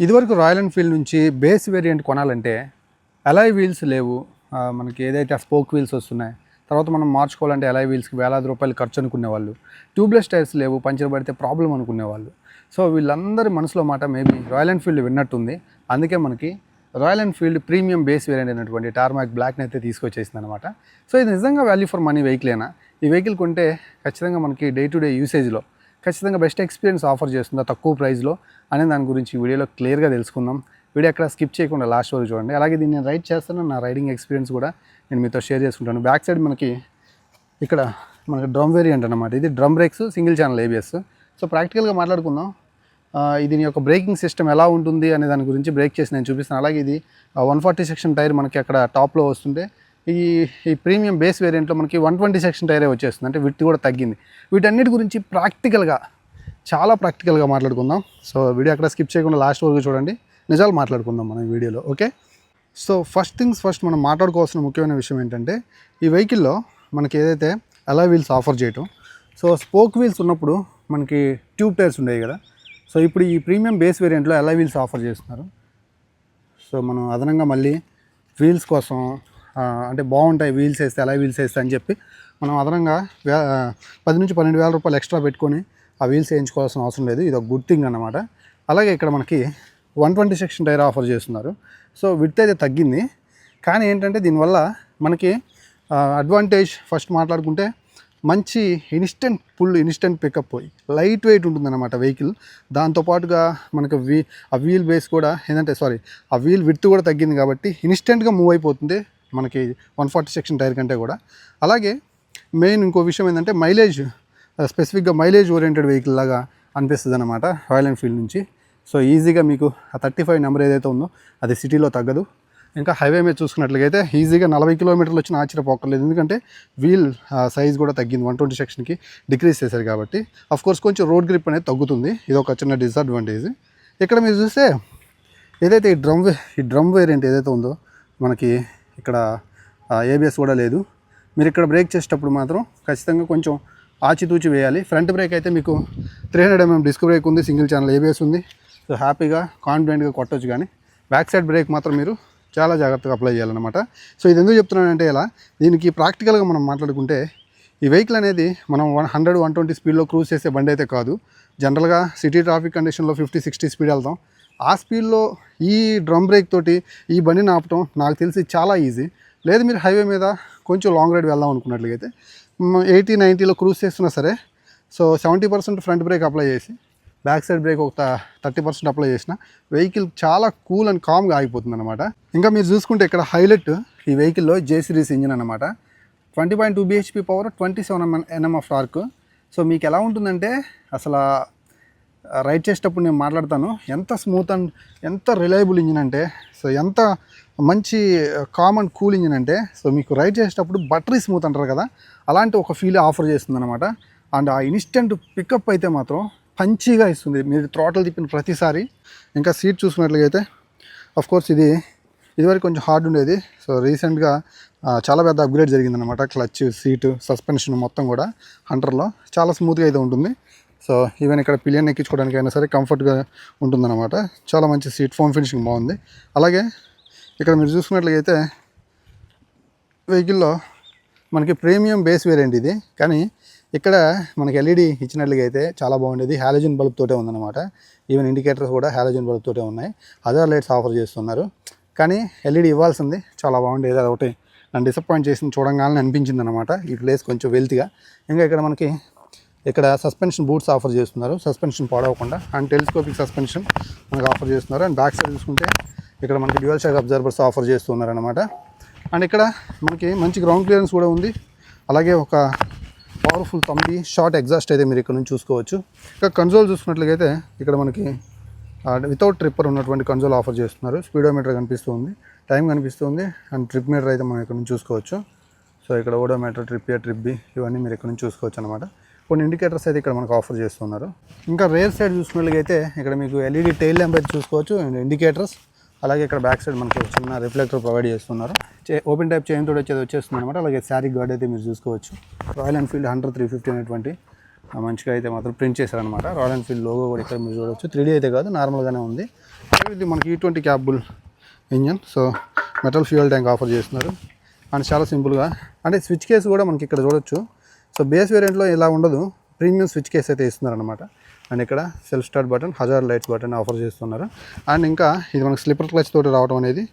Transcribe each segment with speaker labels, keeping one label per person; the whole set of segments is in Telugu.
Speaker 1: ఇదివరకు రాయల్ ఎన్ఫీల్డ్ నుంచి బేస్ వేరియంట్ కొనాలంటే అలాయ్ వీల్స్ లేవు. మనకి ఏదైతే స్పోక్ వీల్స్ వస్తున్నాయి, తర్వాత మనం మార్చుకోవాలంటే అలాయ్ వీల్స్కి వేలాది రూపాయలు ఖర్చు అనుకునేవాళ్ళు. ట్యూబ్లెస్ టైర్స్ లేవు, పంచర్ పడితే ప్రాబ్లం అనుకునేవాళ్ళు. సో వీళ్ళందరి మనసులో మాట మేబీ రాయల్ ఎన్ఫీల్డ్ విన్నట్టుంది. అందుకే మనకి royal Enfield premium base variant అయినటువంటి టార్మాక్ బ్లాక్ని అయితే తీసుకొచ్చేసింది అనమాట. సో ఇది నిజంగా వాల్యూ ఫర్ మనీ వెహికలేనా? ఈ వెహికల్ కొంటే ఖచ్చితంగా మనకి డే టు డే యూసేజ్లో ఖచ్చితంగా బెస్ట్ ఎక్స్పీరియన్స్ ఆఫర్ చేస్తుందా తక్కువ ప్రైస్లో అనే దాని గురించి వీడియోలో క్లియర్గా తెలుసుకుందాం. వీడియో ఎక్కడ స్కిప్ చేయకుండా లాస్ట్ వరకు చూడండి. అలాగే దీన్ని నేను రైడ్ చేస్తాను, నా రైడింగ్ ఎక్స్పీరియన్స్ కూడా నేను మీతో షేర్ చేసుకుంటాను. బ్యాక్ సైడ్ మనకి ఇక్కడ మనకి డ్రమ్ వేరియంట్ అనమాట. ఇది drum breaks, single channel ABS. So ప్రాక్టికల్గా మాట్లాడుకుందాం. దీని యొక్క బ్రేకింగ్ సిస్టమ్ ఎలా ఉంటుంది అనే దాని గురించి బ్రేక్ చేసి నేను చూపిస్తాను. అలాగే ఇది 140 సెక్షన్ టైర్ మనకి అక్కడ టాప్లో వస్తుంటే ఈ ప్రీమియం బేస్ వేరియంట్లో మనకి 120 సెక్షన్ టైరే వచ్చేస్తుంది, అంటే విడ్త్ కూడా తగ్గింది. వీటన్నిటి గురించి చాలా ప్రాక్టికల్గా మాట్లాడుకుందాం. సో వీడియో అక్కడ స్కిప్ చేయకుండా లాస్ట్ వరకు చూడండి, నిజాలు మాట్లాడుకుందాం మనం ఈ వీడియోలో. Okay, so first things first మనం మాట్లాడుకోవాల్సిన ముఖ్యమైన విషయం ఏంటంటే ఈ వెహికల్లో మనకి ఏదైతే అలాయ్ వీల్స్ ఆఫర్ చేయటం. సో స్పోక్ వీల్స్ ఉన్నప్పుడు మనకి ట్యూబ్ టైర్స్ ఉండేవి కదా. సో ఇప్పుడు ఈ ప్రీమియం బేస్ వేరియంట్లో అలాయ్ వీల్స్ ఆఫర్ చేస్తున్నారు. సో మనం అదనంగా మళ్ళీ వీల్స్ కోసం అంటే బాగుంటాయి వీల్స్ వేస్తే, అలాయ్ వీల్స్ వేస్తే అని చెప్పి మనం అదనంగా 10,000 నుంచి 12,000 రూపాయలు ఎక్స్ట్రా పెట్టుకొని ఆ వీల్స్ వేయించుకోవాల్సిన అవసరం లేదు. ఇది ఒక గుడ్ థింగ్ అన్నమాట. అలాగే ఇక్కడ మనకి 120 సెక్షన్ టైర్ ఆఫర్ చేస్తున్నారు. సో విడ్త్ అయితే తగ్గింది, కానీ ఏంటంటే దీనివల్ల మనకి అడ్వాంటేజ్ ఫస్ట్ మాట్లాడుకుంటే మంచి ఇన్స్టెంట్ పికప్, లైట్ వెయిట్ ఉంటుందన్నమాట వెహికల్. దాంతోపాటుగా మనకు ఆ వీల్ బేస్ కూడా ఏంటంటే ఆ వీల్ విడ్త్ కూడా తగ్గింది కాబట్టి ఇన్స్టెంట్గా మూవ్ అయిపోతుంది మనకి 140 సెక్షన్ టైర్ కంటే కూడా. అలాగే మెయిన్ ఇంకో విషయం ఏంటంటే మైలేజ్, స్పెసిఫిక్గా మైలేజ్ ఓరియంటెడ్ వెహికల్ లాగా అనిపిస్తుంది అనమాట రాయల్ ఎన్ఫీల్డ్ నుంచి. సో ఈజీగా మీకు ఆ 35 నెంబర్ ఏదైతే ఉందో అది సిటీలో తగ్గదు. ఇంకా హైవే మీద చూసుకున్నట్లయితే ఈజీగా 40 కిలోమీటర్లు వచ్చిన ఆశ్చర్యపోకర్లేదు, ఎందుకంటే వీల్ సైజ్ కూడా తగ్గింది, 120 సెక్షన్కి డిక్రీజ్ చేశారు కాబట్టి. అఫ్కోర్స్ కొంచెం రోడ్ గ్రిప్ అనేది తగ్గుతుంది, ఇది ఒక చిన్న డిసడ్వాంటేజ్. ఇక్కడ మీరు చూస్తే ఏదైతే ఈ డ్రమ్ వేరియంట్ ఏదైతే ఉందో మనకి ఇక్కడ ABS కూడా లేదు. మీరు ఇక్కడ బ్రేక్ చేసేటప్పుడు మాత్రం ఖచ్చితంగా కొంచెం ఆచితూచి వేయాలి. ఫ్రంట్ బ్రేక్ అయితే మీకు 300 mm డిస్క్ బ్రేక్ ఉంది, సింగిల్ ఛానల్ ABS ఉంది. సో హ్యాపీగా కాన్ఫిడెంట్గా కొట్టొచ్చు. కానీ బ్యాక్ సైడ్ బ్రేక్ మాత్రం మీరు చాలా జాగ్రత్తగా అప్లై చేయాలన్నమాట. సో ఇది ఎందుకు చెప్తున్నానంటే ఇలా దీనికి ప్రాక్టికల్గా మనం మాట్లాడుకుంటే ఈ వెహికల్ అనేది మనం 100-120 స్పీడ్లో క్రూజ్ చేసే బండి అయితే కాదు. జనరల్గా సిటీ ట్రాఫిక్ కండిషన్లో 50-60 స్పీడ్ వెళ్తాం. ఆ స్పీడ్లో ఈ డ్రమ్ బ్రేక్ తోటి ఈ బండిని ఆపటం నాకు తెలిసి చాలా ఈజీ. లేదు మీరు హైవే మీద కొంచెం లాంగ్ రైడ్ వెళ్దాం అనుకున్నట్లయితే 80-90లో క్రూజ్ చేస్తున్నా సరే, సో 70% ఫ్రంట్ బ్రేక్ అప్లై చేసి బ్యాక్ సైడ్ బ్రేక్ ఒక 30% అప్లై చేసిన వెహికల్ చాలా కూల్ అండ్ కామ్గా ఆగిపోతుంది అనమాట. ఇంకా మీరు చూసుకుంటే ఇక్కడ హైలైట్ ఈ వెహికల్లో J సిరీస్ ఇంజిన్ అనమాట. 20.2 bhp power, 27 Nm of torque. So మీకు ఎలా ఉంటుందంటే అసలు రైడ్ చేసేటప్పుడు నేను మాట్లాడతాను ఎంత స్మూత్ అండ్ ఎంత రిలయబుల్ ఇంజిన్ అంటే, సో ఎంత మంచి కామ్ అండ్ కూల్ ఇంజిన్ అంటే, సో మీకు రైడ్ చేసేటప్పుడు బటరీ స్మూత్ అంటారు కదా, అలాంటి ఒక ఫీల్ ఆఫర్ చేస్తుంది అనమాట. అండ్ ఆ ఇన్స్టెంట్ పికప్ అయితే మాత్రం పంచీగా ఇస్తుంది మీరు థ్రాటిల్ తిప్పిన ప్రతిసారి. ఇంకా సీట్ చూసుకున్నట్లయితే అఫ్కోర్స్ ఇదివరకు కొంచెం హార్డ్ ఉండేది. సో రీసెంట్గా చాలా పెద్ద అప్గ్రేడ్ జరిగిందనమాట. క్లచ్, సీటు, సస్పెన్షన్ మొత్తం కూడా హంటర్లో చాలా స్మూత్గా అయితే ఉంటుంది. సో ఈవెన్ ఇక్కడ పిలియన్ ఎక్కించుకోవడానికి అయినా సరే కంఫర్ట్గా ఉంటుందన్నమాట. చాలా మంచి సీట్, ఫోమ్ ఫినిషింగ్ బాగుంది. అలాగే ఇక్కడ మీరు చూసుకున్నట్లయితే వెహికల్లో మనకి ప్రీమియం బేస్ వేరియంట్ ఇది, కానీ ఇక్కడ మనకి LED ఇచ్చినట్లుగా అయితే చాలా బాగుండేది. హాలోజన్ బల్బ్ తోటే ఉందన్నమాట. ఈవెన్ ఇండికేటర్స్ కూడా హాలోజన్ బల్బ్ తోటే ఉన్నాయి. హజార్ లైట్స్ ఆఫర్ చేస్తున్నారు, కానీ LED ఇవ్వాల్సింది చాలా బాగుండేది. అదొకటి నన్ను డిసప్పాయింట్ చేసింది, చూడంగానే అనిపించింది అనమాట ఈ ప్లేస్ కొంచెం వెల్త్గా. ఇంకా ఇక్కడ సస్పెన్షన్ బూట్స్ ఆఫర్ చేస్తున్నారు, సస్పెన్షన్ పాడవకుండా. అండ్ టెలిస్కోపిక్ సస్పెన్షన్ మనకు ఆఫర్ చేస్తున్నారు. అండ్ బ్యాక్ సైడ్ చూసుకుంటే ఇక్కడ మనకి డ్యూయల్ షాక్ అబ్జర్వర్స్ ఆఫర్ చేస్తున్నారు అనమాట. అండ్ ఇక్కడ మనకి మంచి గ్రౌండ్ క్లియరెన్స్ కూడా ఉంది. అలాగే ఒక పవర్ఫుల్ షార్ట్ ఎగ్జాస్ట్ అయితే మీరు ఇక్కడ నుంచి చూసుకోవచ్చు. ఇంకా కన్సోల్ చూసుకున్నట్లయితే ఇక్కడ మనకి వితౌట్ ట్రిప్పర్ ఉన్నటువంటి కన్సోల్ ఆఫర్ చేస్తున్నారు. స్పీడోమీటర్ కనిపిస్తుంది, టైం కనిపిస్తుంది, అండ్ ట్రిప్ మీటర్ అయితే మనం ఇక్కడ నుంచి చూసుకోవచ్చు. సో ఇక్కడ odometer, trip A, trip B ఇవన్నీ మీరు ఇక్కడ నుంచి చూసుకోవచ్చు అనమాట. కొన్ని ఇండికేటర్స్ అయితే ఇక్కడ మనకు ఆఫర్ చేస్తున్నారు. ఇంకా రేర్ సైడ్ చూసుకున్నట్లయితే ఇక్కడ మీకు LED టైల్ ల్యాంప్ అయితే చూసుకోవచ్చు, అండ్ ఇండికేటర్స్. అలాగే ఇక్కడ బ్యాక్ సైడ్ మనకి చిన్న రిఫ్లెక్టర్ ప్రొవైడ్ చేస్తున్నారు. ఓపెన్ టైప్ చైన్ తోటి వచ్చేది వచ్చేస్తుంది అనమాట. అలాగే శారీ గార్డ్ అయితే మీరు చూసుకోవచ్చు. రాయల్ ఎన్ఫీల్డ్ 100-350 అనేటువంటి మంచిగా అయితే మాత్రం ప్రింట్ చేశారనమాట. రాయల్ ఎన్ఫీల్డ్ లోగో కూడా ఇక్కడ మీరు చూడవచ్చు. 3D అయితే కాదు, నార్మల్గానే ఉంది. ఇది మనకి E20 capable engine. So metal fuel tank offer చేస్తున్నారు. అండ్ చాలా సింపుల్గా, అంటే స్విచ్ కేస్ కూడా మనకి ఇక్కడ చూడొచ్చు. సో బేస్ వేరియంట్లో ఇలా ఉండదు, ప్రీమియం స్విచ్ కేస్ అయితే ఇస్తున్నారనమాట. అండ్ ఇక్కడ self start button, hazard lights button offer చేస్తున్నారు. అండ్ ఇంకా ఇది మనకి స్లిప్పర్ క్లచ్ తోటి రావడం అనేది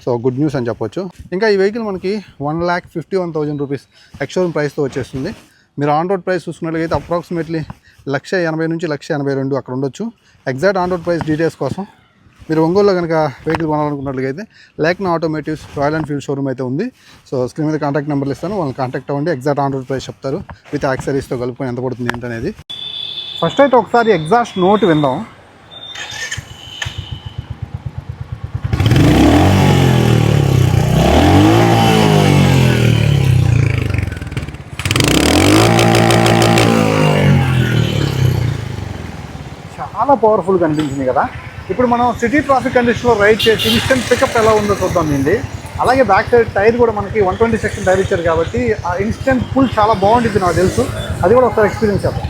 Speaker 1: సో గుడ్ న్యూస్ అని చెప్పొచ్చు. ఇంకా ఈ వెహికల్ మనకి 1,51,000 రూపీస్ ఎక్స్షోరూమ్ ప్రైస్తో వచ్చేస్తుంది. మీరు ఆన్ రోడ్ ప్రైస్ చూసుకున్నట్లయితే అప్రాక్సిమేట్లీ 1,80,000 నుంచి 1,82,000 అక్కడ ఉండొచ్చు. Exact on road price details కోసం మీరు ఒంగోలులో కనుక వెహికల్ కొనాలనుకున్నట్లయితే లేక్నా ఆటోమేటివ్స్ రాయల్ ఎన్ఫీల్డ్ షోరూమ్ అయితే ఉంది. సో స్క్రీన్ మీద కాంటాక్ట్ నెంబర్లు ఇస్తాను, వాళ్ళని కాంటాక్ట్ అవ్వండి. ఎగ్జాక్ట్ ఆన్ రోడ్ ప్రైస్ చెప్తారు, విత్ యాక్సరీస్తో కలుపుకొని ఎంత పడుతుంది ఏంటనేది. ఫస్ట్ అయితే ఒకసారి ఎగ్జాస్ట్ నోట్ విందాం. చాలా పవర్ఫుల్గా అనిపించింది కదా. ఇప్పుడు మనం సిటీ ట్రాఫిక్ కండిషన్లో రైడ్ చేసి ఇన్స్టెంట్ పికప్ ఎలా ఉందో చూద్దాం దీన్ని. అలాగే బ్యాక్ సైడ్ టైర్ కూడా మనకి 120 సెక్షన్ టైర్ ఇచ్చారు కాబట్టి ఆ ఇన్స్టెంట్ పుల్ చాలా బాగుంటుంది నాకు తెలుసు. అది కూడా ఒకసారి ఎక్స్పీరియన్స్ చేద్దాం.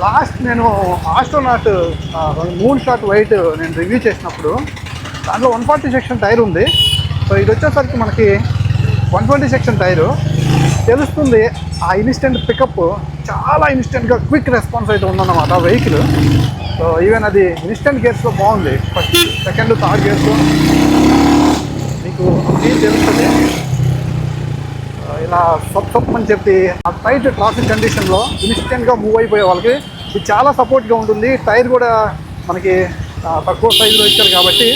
Speaker 1: లాస్ట్ నేను ఆస్ట్రోనాట్ మూన్ షాట్ వైట్ నేను రివ్యూ చేసినప్పుడు దాంట్లో 140 సెక్షన్ టైర్ ఉంది. సో ఇది వచ్చేసరికి మనకి 120 సెక్షన్ టైరు. తెలుస్తుంది ఆ ఇన్స్టెంట్ పికప్ చాలా ఇన్స్టెంట్గా క్విక్ రెస్పాన్స్ అయితే ఉందన్నమాట వెహికల్. సో ఈవెన్ అది ఇన్స్టెంట్ గేర్స్లో బాగుంది. ఫస్ట్ సెకండ్ థర్డ్ గేర్స్లో మీకు ఫీల్ తెలుస్తుంది. ఇలా సప్ అని చెప్పి ఆ టైట్ ట్రాఫిక్ కండిషన్లో ఇన్స్టెంట్గా మూవ్ అయిపోయే వాళ్ళకి ఇది చాలా సపోర్ట్గా ఉంటుంది. టైర్ కూడా మనకి తక్కువ సైజులో ఇచ్చారు కాబట్టి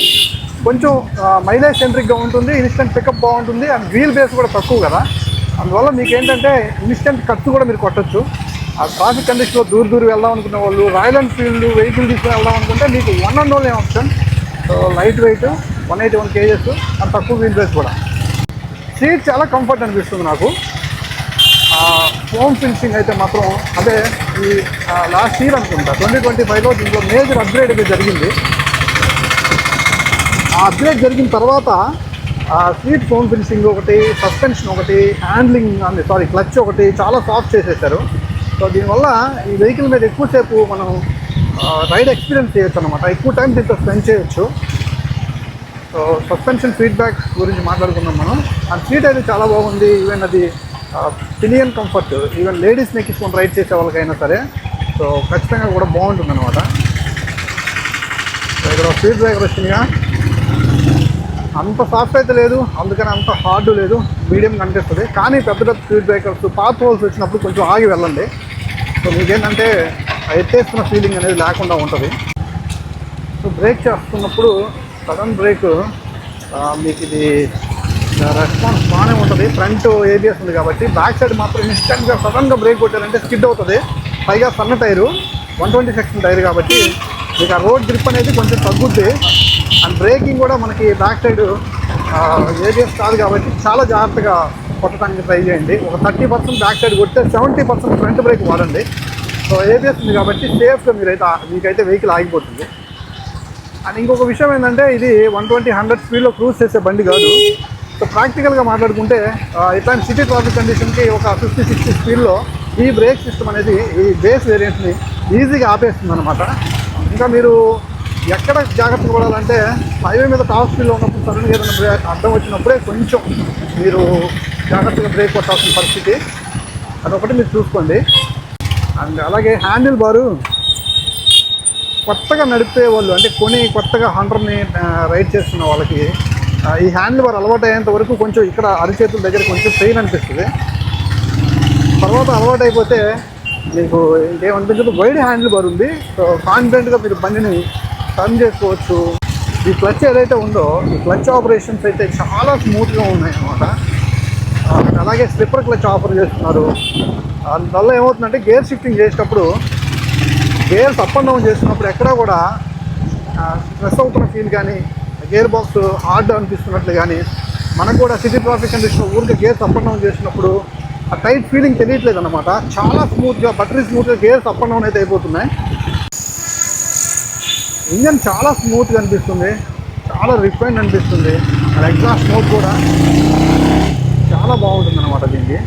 Speaker 1: కొంచెం మైలేజ్ సెంట్రిక్గా ఉంటుంది. ఇన్స్టెంట్ పికప్ బాగుంటుంది. అండ్ వీల్ బేస్ కూడా తక్కువ కదా, అందువల్ల మీకు ఏంటంటే ఇన్స్టెంట్ ఖర్చు కూడా మీరు కొట్టచ్చు. ఆ ట్రాఫిక్ కండిషన్లో దూరం వెళ్దాం అనుకున్న వాళ్ళు రాయల్ ఎన్ఫీల్డ్ వెహికల్ తీసుకుని వెళ్దాం అనుకుంటే మీకు 1 and only option. So light weight 181 kgs and తక్కువ వీల్ బేస్ కూడా. సీట్ చాలా కంఫర్ట్ అనిపిస్తుంది నాకు. ఫోమ్ ఫినిషింగ్ అయితే మాత్రం అదే ఈ లాస్ట్ ఇయర్ అనుకుంటా 2025లో దీంట్లో మేజర్ అప్గ్రేడ్ అయితే జరిగింది. ఆ అప్గ్రేడ్ జరిగిన తర్వాత సీట్ ఫోమ్ ఫినిషింగ్ ఒకటి, సస్పెన్షన్ ఒకటి, హ్యాండ్లింగ్ క్లచ్ ఒకటి చాలా సాఫ్ట్ చేసేసారు. సో దీనివల్ల ఈ వెహికల్ మీద ఎక్కువసేపు మనం రైడ్ ఎక్స్పీరియన్స్ చేయొచ్చు అనమాట. ఎక్కువ టైం దీంతో స్పెండ్ చేయొచ్చు. సో సస్పెన్షన్ ఫీడ్బ్యాక్ గురించి మాట్లాడుకున్నాం మనం. ఆ సీట్ అయితే చాలా బాగుంది. ఈవెన్ అది పిలియన్ కంఫర్ట్, ఈవెన్ లేడీస్ని ఎక్కించుకొని రైడ్ చేసే వాళ్ళకైనా సరే సో ఖచ్చితంగా కూడా బాగుంటుంది అనమాట. సో ఇక్కడ స్పీడ్ బ్రేకర్ వచ్చినాయా, అంత సాఫ్ట్ అయితే లేదు, అందుకని అంత హార్డ్ లేదు, మీడియం కనిపిస్తుంది. కానీ పెద్ద పెద్ద స్పీడ్ బ్రేకర్స్ పాత్ హోల్స్ వచ్చినప్పుడు కొంచెం ఆగి వెళ్ళండి. సో మీకేంటంటే ఎత్తేస్తున్న ఫీలింగ్ అనేది లేకుండా ఉంటుంది. సో బ్రేక్ చేస్తున్నప్పుడు సడన్ బ్రేక్ మీకు ఇది రెస్పాన్స్ బాగానే ఉంటుంది. ఫ్రంట్ ఏబిఎస్ ఉంది కాబట్టి, బ్యాక్ సైడ్ మాత్రం ఇన్స్టెంట్గా సడన్గా బ్రేక్ కొట్టారంటే స్కిడ్ అవుతుంది. పైగా సన్న టైరు 120 సెక్షన్ టైర్ కాబట్టి మీకు ఆ రోడ్ గ్రిప్ అనేది కొంచెం తగ్గుద్ది. అండ్ బ్రేకింగ్ కూడా మనకి బ్యాక్ సైడ్ ఏబిఎస్ కాదు కాబట్టి చాలా జాగ్రత్తగా కొట్టడానికి ట్రై చేయండి. ఒక 30% బ్యాక్ సైడ్ కొడితే 70% ఫ్రంట్ బ్రేక్ వాడండి. సో ఏబిఎస్ ఉంది కాబట్టి సేఫ్గా మీకైతే వెహికల్ ఆగిపోతుంది. అండ్ ఇంకొక విషయం ఏంటంటే ఇది 120-100 స్పీడ్లో క్రూజ్ చేసే బండి కాదు. సో ప్రాక్టికల్గా మాట్లాడుకుంటే ఇట్లాంటి సిటీ ట్రాఫిక్ కండిషన్కి ఒక 50-60 స్పీడ్లో ఈ బ్రేక్ సిస్టమ్ అనేది ఈ బేస్ వేరియంట్ని ఈజీగా ఆపేస్తుంది అనమాట. ఇంకా మీరు ఎక్కడ జాగ్రత్త పడాలంటే హైవే మీద టాప్ స్పీడ్లో ఉన్నప్పుడు సడన్గా ఏదైనా బ్రేక్ అడ్డం వచ్చినప్పుడే కొంచెం మీరు జాగ్రత్తగా బ్రేక్ కొట్టాల్సిన పరిస్థితి, అదొకటి మీరు చూసుకోండి. అండ్ అలాగే హ్యాండిల్ బారు కొత్తగా నడిపే వాళ్ళు, అంటే కొత్తగా హండ్రెడ్ని రైడ్ చేస్తున్న వాళ్ళకి ఈ హ్యాండిల్ బార్ అలవాటు అయ్యేంత వరకు కొంచెం ఇక్కడ అరిచేతుల దగ్గర కొంచెం పెయిన్ అనిపిస్తుంది. తర్వాత అలవాటు అయిపోతే మీకు ఇంకేమనిపించదు. వైడ్ హ్యాండిల్ బార్ ఉంది. సో కాన్ఫిడెంట్గా మీరు బండిని టర్న్ చేసుకోవచ్చు. ఈ క్లచ్ ఏదైతే ఉందో ఈ క్లచ్ ఆపరేషన్స్ అయితే చాలా స్మూత్గా ఉన్నాయి అన్నమాట. అలాగే స్లిప్పర్ క్లచ్ ఆఫర్ చేస్తున్నారు. అందువల్ల ఏమవుతుందంటే గేర్ షిఫ్టింగ్ చేసేటప్పుడు గేర్స్ అప్ అండ్ డౌన్ చేస్తున్నప్పుడు ఎక్కడా కూడా స్ట్రెస్ అవుతున్న ఫీల్ కానీ, గేర్ బాక్స్ హార్డ్ అనిపిస్తున్నట్లు కానీ, మనకు కూడా సిటీ ట్రాఫిక్ కండిషన్ ఊరికి గేర్స్ అప్ అండ్ డౌన్ చేసినప్పుడు ఆ టైట్ ఫీలింగ్ తెలియట్లేదు అనమాట. చాలా స్మూత్గా బటరీ స్మూత్గా గేర్స్ అప్ అండ్ డౌన్ అయితే అయిపోతున్నాయి. ఇంజన్ చాలా స్మూత్గా అనిపిస్తుంది, చాలా రిఫైన్ అనిపిస్తుంది. ఎగ్జాస్ట్ స్మోక్ కూడా చాలా బాగుంటుంది అనమాట దీనికి.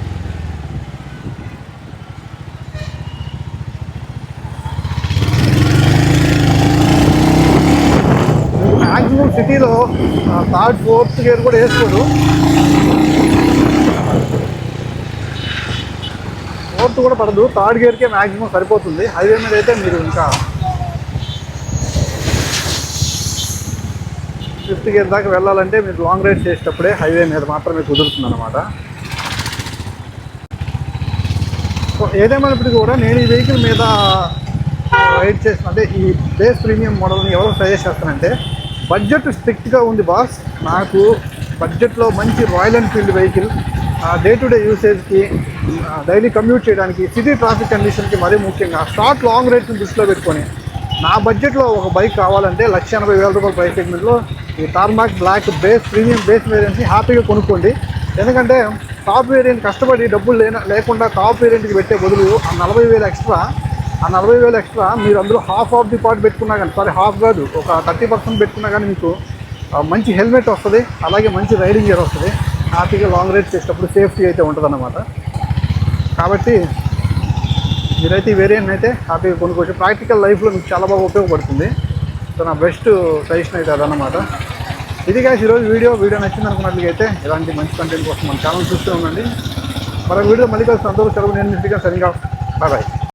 Speaker 1: మ్యాక్సిమం సిటీలో థర్డ్ ఫోర్త్ గేర్ కూడా వేసుకోడు, ఫోర్త్ కూడా పడదు, థర్డ్ గేర్కే మ్యాక్సిమం సరిపోతుంది. హైవే మీద అయితే మీరు ఇంకా ఫిఫ్త్ గేర్ దాకా వెళ్ళాలంటే మీరు లాంగ్ రైడ్ చేసేటప్పుడే హైవే మీద మాత్రమే కుదురుతుంది అనమాట. సో ఏదేమైనప్పటికీ కూడా నేను ఈ వెహికల్ మీద రైడ్ చేసిన, అంటే ఈ బేస్ ప్రీమియం మోడల్ని ఎవరు సజెస్ట్ చేస్తానంటే, బడ్జెట్ స్ట్రిక్ట్గా ఉంది బాస్. నాకు బడ్జెట్లో మంచి Royal Enfield vehicle, day to day యూసేజ్కి, డైలీ కమ్యూట్ చేయడానికి, సిటీ ట్రాఫిక్ కండిషన్కి, మరీ ముఖ్యంగా షార్ట్ లాంగ్ రైడ్స్ని దృష్టిలో పెట్టుకొని నా బడ్జెట్లో ఒక బైక్ కావాలంటే 1,80,000 రూపాయల ప్రైస్ సెగ్మెంట్లో ఈ tarmac black base premium base వేరియంట్ని హ్యాపీగా కొనుక్కోండి. ఎందుకంటే టాప్ వేరియంట్ కష్టపడి డబ్బులు లేకుండా టాప్ వేరియంట్కి పెట్టే బదులు ఆ 40,000 ఎక్స్ట్రా మీరు అందులో హాఫ్ ఆఫ్ ది పార్ట్ పెట్టుకున్నా కానీ, సారీ హాఫ్ కాదు, ఒక 30% పెట్టుకున్నా కానీ మీకు మంచి హెల్మెట్ వస్తుంది, అలాగే మంచి రైడింగ్ గేర్ వస్తుంది. హ్యాపీగా లాంగ్ రైడ్ చేసేటప్పుడు సేఫ్టీ అయితే ఉంటుంది అన్నమాట. కాబట్టి మీరైతే ఈ వేరియంట్ అయితే హ్యాపీగా కొనుక్కోవచ్చు. ప్రాక్టికల్ లైఫ్లో మీకు చాలా బాగా ఉపయోగపడుతుంది. సో నా బెస్ట్ సజెషన్ అయితే అదన్నమాట. ఇది గాయ్స్ ఈరోజు వీడియో నచ్చింది అనుకున్నట్లయితే ఇలాంటి మంచి కంటెంట్ కోసం మన ఛానల్ చూస్తూ ఉండండి. మరొక వీడియో మళ్ళీ కలిసి అందరూ సెలవు. నేను సరిగా బాయ్.